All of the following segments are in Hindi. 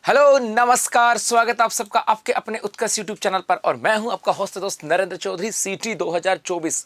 हेलो नमस्कार, स्वागत आप सबका आपके अपने उत्कर्ष यूट्यूब चैनल पर। और मैं हूं आपका होस्ट दोस्त नरेंद्र चौधरी। सीटी 2024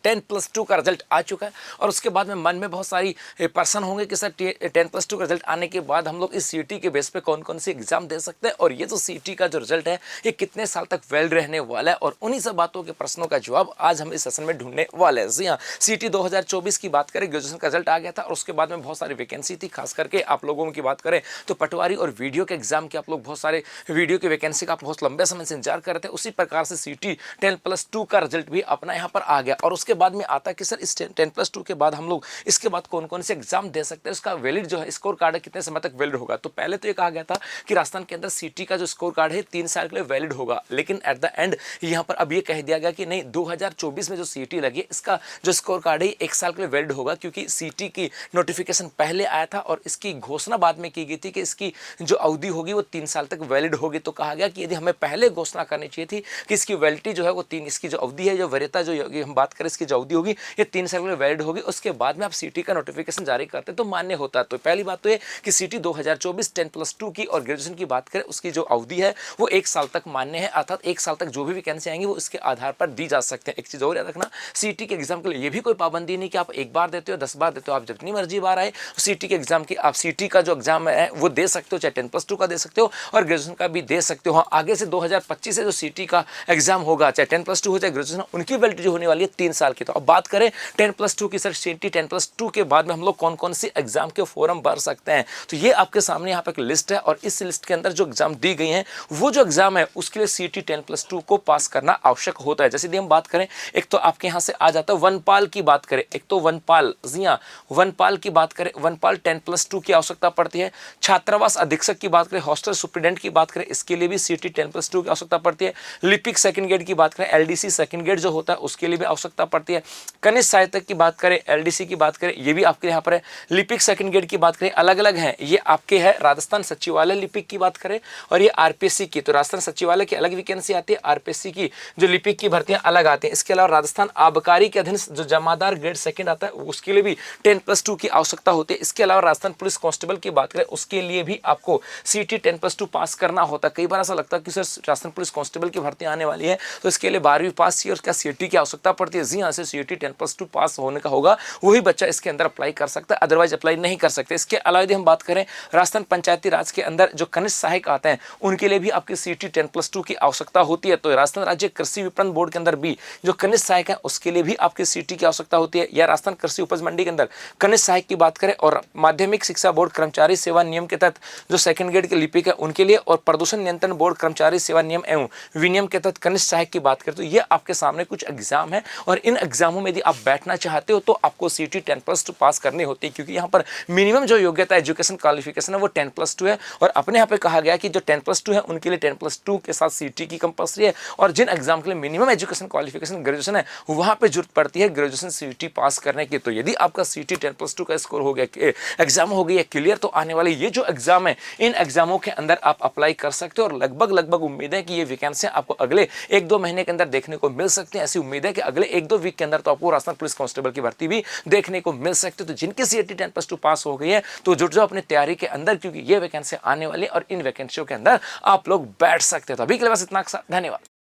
10+2 का रिजल्ट आ चुका है और उसके बाद में मन में बहुत सारी पर्सन होंगे कि सर 10+2 का रिजल्ट आने के बाद हम लोग इस सीटी के बेस पे कौन कौन सी एग्जाम दे सकते हैं और ये जो सीटी का जो रिजल्ट है ये कितने साल तक वैलिड रहने वाला है, और उन्हीं सब बातों के प्रश्नों का जवाब आज हम इस सेशन में ढूंढने वाले हैं। जी हाँ, सीटी 2024 की बात करें, ग्रेजुएशन का रिजल्ट आ गया था और उसके बाद में बहुत सारी वैकेंसी थी। खास करके आप लोगों की बात करें तो पटवारी और वीडियो के एग्जाम के आप लोग बहुत सारे वीडियो की वैकेंसी का आप बहुत लंबे समय से इंतजार कर रहे थे। उसी प्रकार से सीटी 10+2 का रिजल्ट भी अपना यहाँ पर आ गया और उसके बाद में आता है कि सर इस 10+2 के बाद हम लोग इसके बाद कौन कौन से एग्जाम दे सकते हैं, उसका वैलिड जो है स्कोर कार्ड है कितने समय तक वैलिड होगा। तो पहले तो ये कहा गया था कि राजस्थान के अंदर सीटी का जो स्कोर कार्ड है 3 साल के लिए वैलिड होगा, लेकिन एट द एंड यहाँ पर अब ये कह दिया गया कि नहीं, 2024 में जो सीटी लगी इसका जो स्कोर कार्ड है 1 साल के लिए वैलिड होगा, क्योंकि सीटी की नोटिफिकेशन पहले आया था और इसकी घोषणा बाद में की गई थी कि इसकी जो अवधि होगी वो 3 साल तक वैलिड होगी। तो कहा गया कि यदि हमें पहले घोषणा करनी चाहिए थी कि इसकी वैलिडिटी जो है वो 3, इसकी जो अवधि है, जो वरीयता जो हम बात करें इसकी जो अवधि होगी ये 3 साल के लिए वैलिड होगी, उसके बाद में आप सीटी का नोटिफिकेशन जारी करते तो मान्य होता। तो पहली बात तो ये कि सीटी 2024 10+2 की और ग्रेजुएशन की बात करें उसकी जो अवधि है वो 1 साल तक मान्य है, अर्थात 1 साल तक जो भी वैकेंसी आएंगी वो इसके आधार पर दी जा सकते हैं। एक चीज और याद रखना, सीटी के एग्जाम के लिए ये भी कोई पाबंदी नहीं कि आप 1 बार देते हो 10 बार देते हो, आप जितनी मर्जी बार आए सीटी के एग्जाम की आप सीटी का जो एग्जाम है वो दे सकते हो, चाहे 10+2 का दे सकते हो और ग्रेजुएशन का भी दे सकते हो। हाँ, आगे से 2025 से जो सीटी का एग्जाम होगा, चाहे 10+2 हो चाहे ग्रेजुएशन, उनकी वैलिडिटी होने वाली है 3 साल की। तो अब बात करें 10+2 की, सर सीटी 10+2 के बाद में हम लोग कौन कौन सी एग्जाम के फॉर्म भर सकते हैं, तो ये आपके सामने यहाँ पे एक लिस्ट है और इस लिस्ट के अंदर जो एग्जाम दी गई हैं वो जो एग्जाम है उसके लिए सीटी 10+2 को पास करना आवश्यक होता है। जैसे यदि हम बात करें, एक तो आपके यहाँ से आ जाता है वनपाल की बात करें, एक तो वनपाल, जी हाँ वनपाल की बात करें, वनपाल 10+2 की आवश्यकता पड़ती है। छात्रावास अधीक्षक की बात करें, हॉस्टल सुप्रिटेंडेंट की बात करें, इसके लिए भी सीटी 10+2 की आवश्यकता पड़ती है। लिपिक सेकंड ग्रेड की बात करें, एलडीसी सेकंड ग्रेड जो होता है उसके लिए भी आवश्यकता पड़ती है। कनिष्ठ सहायक की बात करें, एलडीसी की बात करें, ये भी आपके यहाँ पर है। लिपिक सेकंड ग्रेड की बात करें, अलग अलग हैं ये आपके है। राजस्थान सचिवालय लिपिक की बात करें और ये आरपीएससी की, तो राजस्थान सचिवालय की अलग वैकेंसी आती है, आरपीएससी की जो लिपिक की भर्तियां अलग आती हैं। इसके अलावा राजस्थान आबकारी के अधीन जो जमादार ग्रेड सेकंड आता है उसके लिए भी 10+2 की आवश्यकता होती है। इसके अलावा राजस्थान पुलिस कांस्टेबल की बात करें उसके लिए भी आपको सीटी 10+2 पास करना होता है। कई बार ऐसा लगता है कि सर राजस्थान पुलिस कांस्टेबल की भर्ती आने वाली है तो इसके लिए 12वीं पास चाहिए और उसका सीटी की आवश्यकता पड़ती है। जी हाँ, से सीटी 10+2 पास होने का होगा वही बच्चा इसके अंदर अप्लाई कर सकता है, अदरवाइज अप्लाई नहीं कर सकते। इसके अलावा यदि हम बात करें राजस्थान पंचायती राज के अंदर जो कनिष्ठ सहायक आते हैं उनके लिए भी आपकी सीटी 10+2 की आवश्यकता होती है। तो राजस्थान राज्य कृषि विपणन बोर्ड के अंदर भी जो कनिष्ठ सहायक है उसके लिए भी आपकी सीटी की आवश्यकता होती है। या राजस्थान कृषि उपज मंडी के अंदर कनिष्ठ सहायक की बात करें और माध्यमिक शिक्षा बोर्ड कर्मचारी सेवा नियम के तहत जो सेकंड ग्रेड के लिपिक है उनके लिए, और प्रदूषण नियंत्रण बोर्ड कर्मचारी सेवा नियम एवं विनियम के तहत कनिष्ठ सहायक की बात करें, तो ये आपके सामने कुछ एग्जाम है और इन एग्जामों में यदि आप बैठना चाहते हो तो आपको सीटी 10+2 पास करनी होती है, क्योंकि यहाँ पर मिनिमम जो योग्यता एजुकेशन क्वालिफिकेशन है वो 10+2 है। और अपने यहाँ पे कहा गया कि जो 10+2 है उनके लिए 10+2 के साथ सीटी की कंपल्सरी है, और जिन एग्जाम के लिए मिनिमम एजुकेशन क्वालिफिकेशन ग्रेजुएशन है वहाँ पे जरूरत पड़ती है ग्रेजुएशन सीटी पास करने की। तो यदि आपका सीटी 10+2 का स्कोर हो गया, एग्जाम हो गया क्लियर, तो आने वाले ये जो एग्जाम है इन एग्जामों के अंदर आप अप्लाई कर सकते हो और लगभग उम्मीद है कि ये वैकेंसियां आपको अगले 1-2 महीने के अंदर देखने को मिल सकती हैं। ऐसी उम्मीद है कि अगले 1-2 वीक के अंदर तो आपको राजस्थान पुलिस कांस्टेबल की भर्ती भी देखने को मिल सकती है। तो जिनकी सीटी 10+2 पास हो गई है तो जुट जाओ अपनी तैयारी के अंदर, क्योंकि ये वैकेंसी आने वाली है और इन वैकेंसियों के अंदर आप लोग बैठ सकते हैं। तो अभी के लिए बस इतना, धन्यवाद।